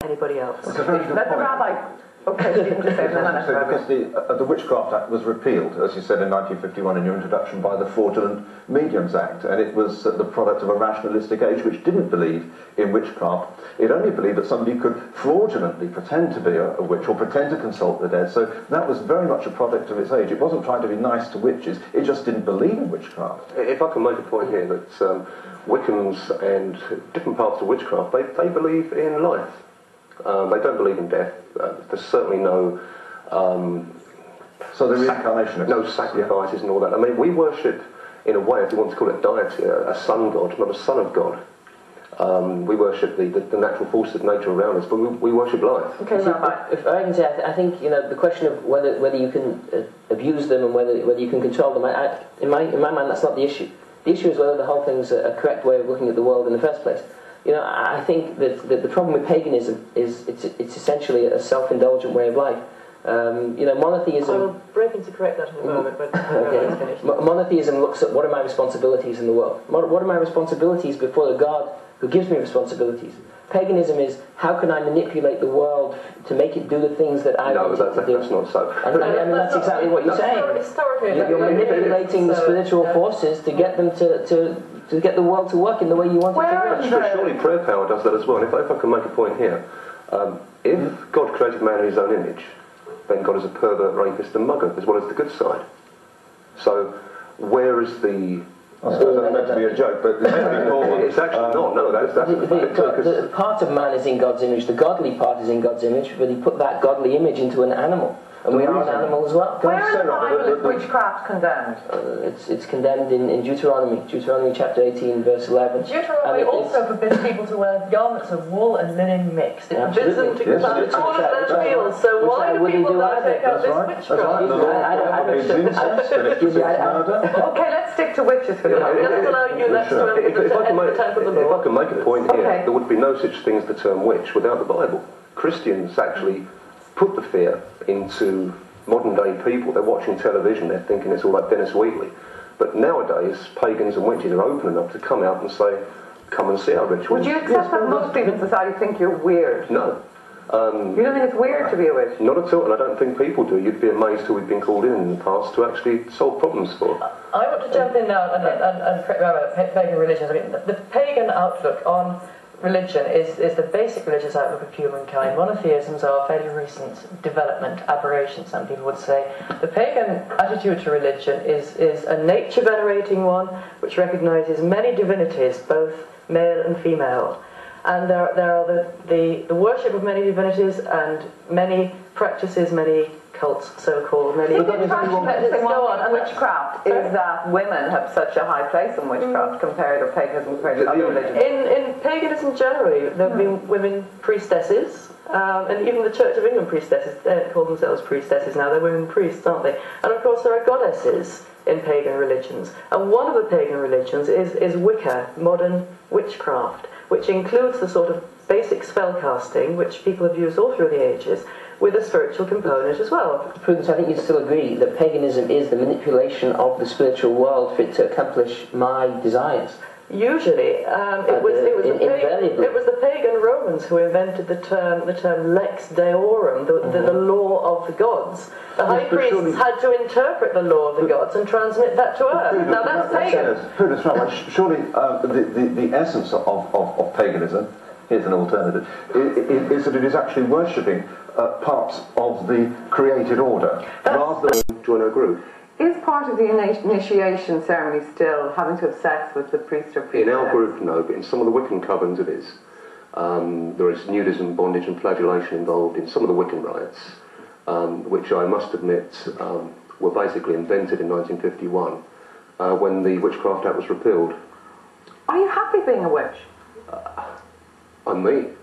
anybody else. That's a very good Let the point. rabbi... Okay, you can just say that. Because the Witchcraft Act was repealed, as you said in 1951 in your introduction, by the Fraudulent Mediums Act, and it was the product of a rationalistic age which didn't believe in witchcraft. It only believed that somebody could fraudulently pretend to be a witch or pretend to consult the dead. So that was very much a product of its age. It wasn't trying to be nice to witches, it just didn't believe in witchcraft. If I can make a point here, that Wiccans and different parts of witchcraft, they believe in life. They don't believe in death. There's certainly no... So the reincarnation... No sacrifices and all that. I mean, we worship, in a way, if you want to call it deity, a sun god, not a son of God. We worship the natural forces of nature around us, but we worship life. Okay, if I can say, I think the question of whether you can abuse them and whether you can control them, in my mind, that's not the issue. The issue is whether the whole thing's a correct way of looking at the world in the first place. I think that the problem with paganism is it's essentially a self-indulgent way of life. Monotheism... I will break in to correct that in a moment, but okay. finished. Monotheism looks at what are my responsibilities in the world. What are my responsibilities before the God who gives me responsibilities? Paganism is, how can I manipulate the world to make it do the things that I want it to do? That's not so. And that's exactly what you're saying. You're manipulating the spiritual forces to get them to get the world to work in the way you want it to work. But surely prayer power does that as well. And if I can make a point here, if God created man in his own image, then God is a pervert, rapist and mugger, as well as the good side. So, where is the... I suppose that's meant to be a joke, but it's actually not. No, that's the part of man is in God's image. The godly part is in God's image, but he put that godly image into an animal, and we are an animal as well. Where in the Bible is witchcraft condemned? It's condemned in Deuteronomy chapter 18, verse 11. Deuteronomy also forbids people to wear garments of wool and linen mixed. It forbids them to plant all of their fields. So why do people now take out this witchcraft? Okay, let's stick to witches for the moment. Let's allow you next to If I can make a point here, there would be no such thing as the term witch without the Bible. Christians actually put the fear into modern day people. They're watching television, they're thinking it's all like Dennis Wheatley. But nowadays, pagans and witches are open enough to come out and say, come and see our rituals. Would you accept that most people in society think you're weird? No. You don't think it's weird to be a witch? Not at all, and I don't think people do. You'd be amazed who we've been called in the past to actually solve problems for. I want to jump in now and correct about pagan religions. I mean, the pagan outlook on religion is the basic religious outlook of humankind. Monotheisms are a fairly recent development, aberration, some people would say. The pagan attitude to religion is a nature-venerating one, which recognises many divinities, both male and female. And there are the worship of many divinities and many practices, many cults, so-called. Many witchcraft is that women have such a high place in witchcraft compared to paganism compared to other religions. In paganism generally, there have been women priestesses, and even the Church of England priestesses, they don't call themselves priestesses now, they're women priests, aren't they? And of course there are goddesses in pagan religions. And one of the pagan religions is Wicca, modern witchcraft, which includes the sort of basic spell casting, which people have used all through the ages, with a spiritual component as well. Prudence, I think you still agree that paganism is the manipulation of the spiritual world for it to accomplish my desires. Usually, it was the pagan Romans who invented the term lex deorum, the law of the gods. The high priests had to interpret the law of the gods and transmit that to earth. Now that's pagan. Prudence, right? Surely the essence of paganism, here's an alternative, is that it is actually worshipping parts of the created order rather than join a group. Is part of the initiation ceremony still having to have sex with the priest or priestess? In our group, no, but in some of the Wiccan covens it is. There is nudism, bondage and flagellation involved in some of the Wiccan rites, which I must admit were basically invented in 1951 when the Witchcraft Act was repealed. Are you happy being a witch? I'm me.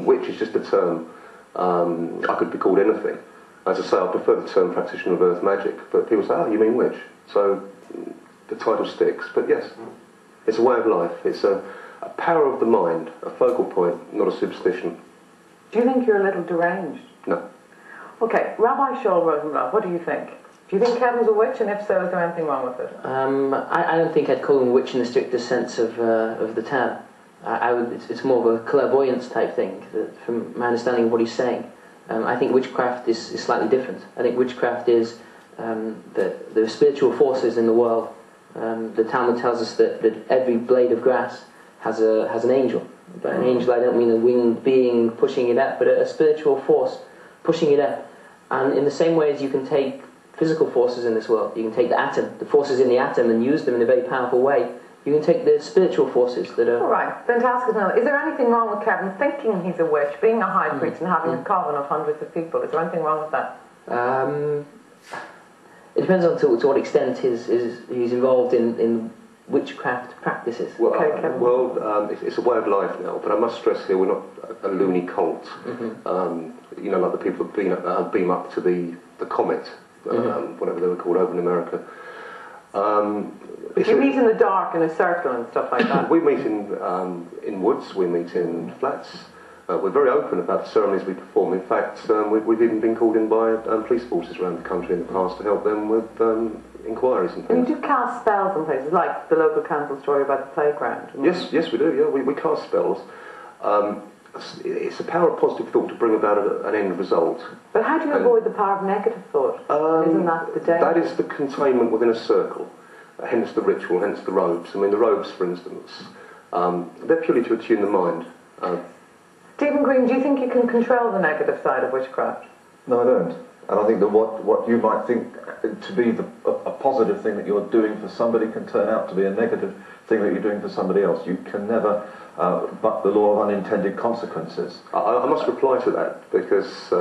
Witch is just a term. I could be called anything. As I say, I prefer the term practitioner of earth magic, but people say, oh, you mean witch? So the title sticks. But yes, it's a way of life. It's a power of the mind, a focal point, not a superstition. Do you think you're a little deranged? No. Okay, Rabbi Shaul Rosenblatt, what do you think? Do you think Kevin's a witch, and if so, is there anything wrong with it? I don't think I'd call him a witch in the strictest sense of the term. it's more of a clairvoyance type thing, from my understanding of what he's saying. I think witchcraft is slightly different. I think witchcraft is the spiritual forces in the world. The Talmud tells us that every blade of grass has an angel. By an angel, I don't mean a winged being pushing it up, but a spiritual force pushing it up. And in the same way as you can take physical forces in this world, you can take the atom, the forces in the atom, and use them in a very powerful way. You can take the spiritual forces that are... All right, then to ask us now, is there anything wrong with Kevin thinking he's a witch, being a high priest and having a coven of hundreds of people? Is there anything wrong with that? It depends on to what extent he's involved in witchcraft practices. Well, it's a way of life now, but I must stress here, we're not a loony cult. You know, like the people that beam up to the comet, whatever they were called over in America. You meet in the dark in a circle and stuff like that? We meet in woods, we meet in flats. We're very open about the ceremonies we perform. In fact, we've even been called in by police forces around the country in the past to help them with inquiries and things. And you do cast spells in places, like the local council story about the playground? Yes, we do, yeah. We cast spells. It's the power of positive thought to bring about an end result. But how do you avoid the power of negative thought? Isn't that the danger? That is the containment within a circle. Hence the ritual, hence the robes. I mean, the robes, for instance, they're purely to attune the mind. Stephen Green, do you think you can control the negative side of witchcraft? No, I don't. And I think that what you might think to be a positive thing that you're doing for somebody can turn out to be a negative thing that you're doing for somebody else. You can never buck the law of unintended consequences. I must reply to that, because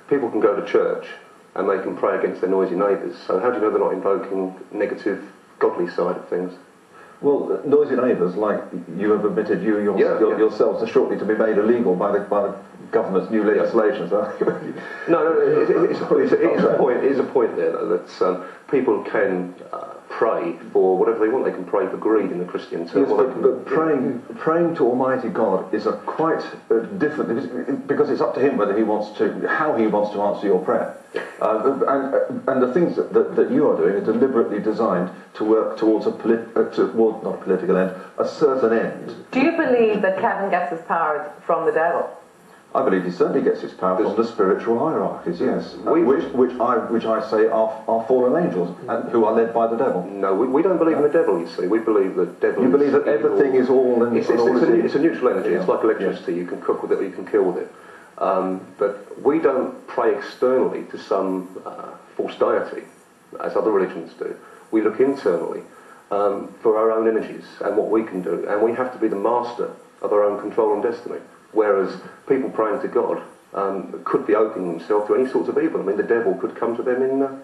people can go to church and they can pray against their noisy neighbours. So how do you know they're not invoking negative, godly side of things? Well, noisy neighbours, like you have admitted yourselves, are shortly to be made illegal by the government's new legislation. So it's a point there, though, that people can pray for whatever they want. They can pray for greed in the Christian term. Yes, but praying to Almighty God is a quite different, because it's up to Him whether how He wants to answer your prayer. And the things that you are doing are deliberately designed to work towards not a political end, a certain end. Do you believe that Kevin gets his powers from the devil? I believe he certainly gets his power from the spiritual hierarchies, yes, which I say are fallen angels, and who are led by the devil. No, we don't believe in the devil, you see. We believe that devil. You believe that everything is all in... It's a neutral energy. Yeah. It's like electricity. You can cook with it or you can kill with it. But we don't pray externally to some false deity, as other religions do. We look internally for our own energies and what we can do, and we have to be the master of our own control and destiny. Whereas people praying to God could be opening themselves to any sorts of evil. I mean, the devil could come to them in the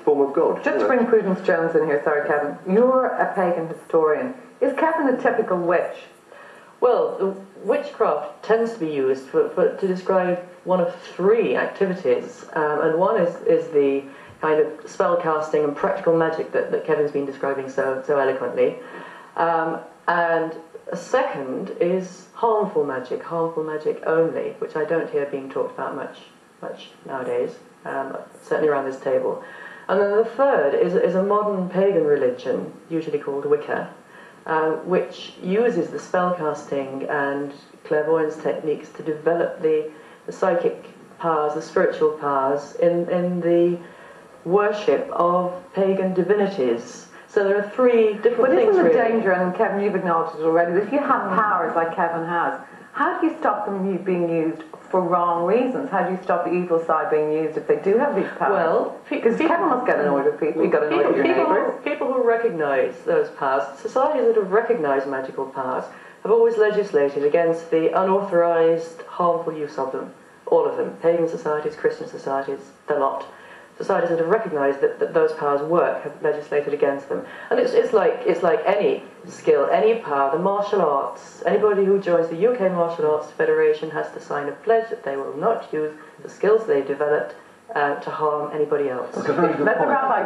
form of God. Just to bring Prudence Jones in here, sorry, Kevin. You're a pagan historian. Is Kevin a typical witch? Well, witchcraft tends to be used to describe one of three activities, and one is the kind of spell casting and practical magic that Kevin's been describing so eloquently, and a second is harmful magic only, which I don't hear being talked about much nowadays, certainly around this table. And then the third is a modern pagan religion, usually called Wicca, which uses the spellcasting and clairvoyance techniques to develop the psychic powers, the spiritual powers, in the worship of pagan divinities. So there are three different things. But isn't the danger, and Kevin, you've acknowledged it already, that if you have powers like Kevin has, how do you stop them being used for wrong reasons? How do you stop the evil side being used if they do have these powers? Well, because Kevin must get annoyed with people. You got annoyed with your neighbours. People who recognise those powers, societies that have recognised magical powers, have always legislated against the unauthorised, harmful use of them. All of them. Pagan societies, Christian societies, the lot. Societies that have recognised that those powers work have legislated against them. And it's like any skill, any power, the martial arts. Anybody who joins the UK Martial Arts Federation has to sign a pledge that they will not use the skills they've developed to harm anybody else. Let the rabbi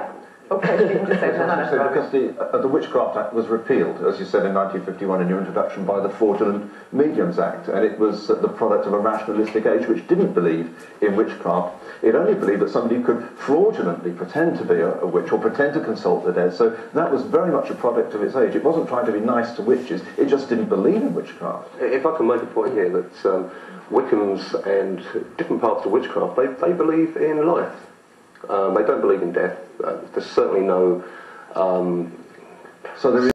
Okay, so you can just say no, that's right. Because the Witchcraft Act was repealed, as you said in 1951 in your introduction, by the Fraudulent Mediums Act, and it was the product of a rationalistic age which didn't believe in witchcraft. It only believed that somebody could fraudulently pretend to be a witch or pretend to consult the dead. So that was very much a product of its age. It wasn't trying to be nice to witches, it just didn't believe in witchcraft. If I can make a point here that Wiccans and different parts of witchcraft, they believe in life. They don't believe in death. There's certainly no... So there is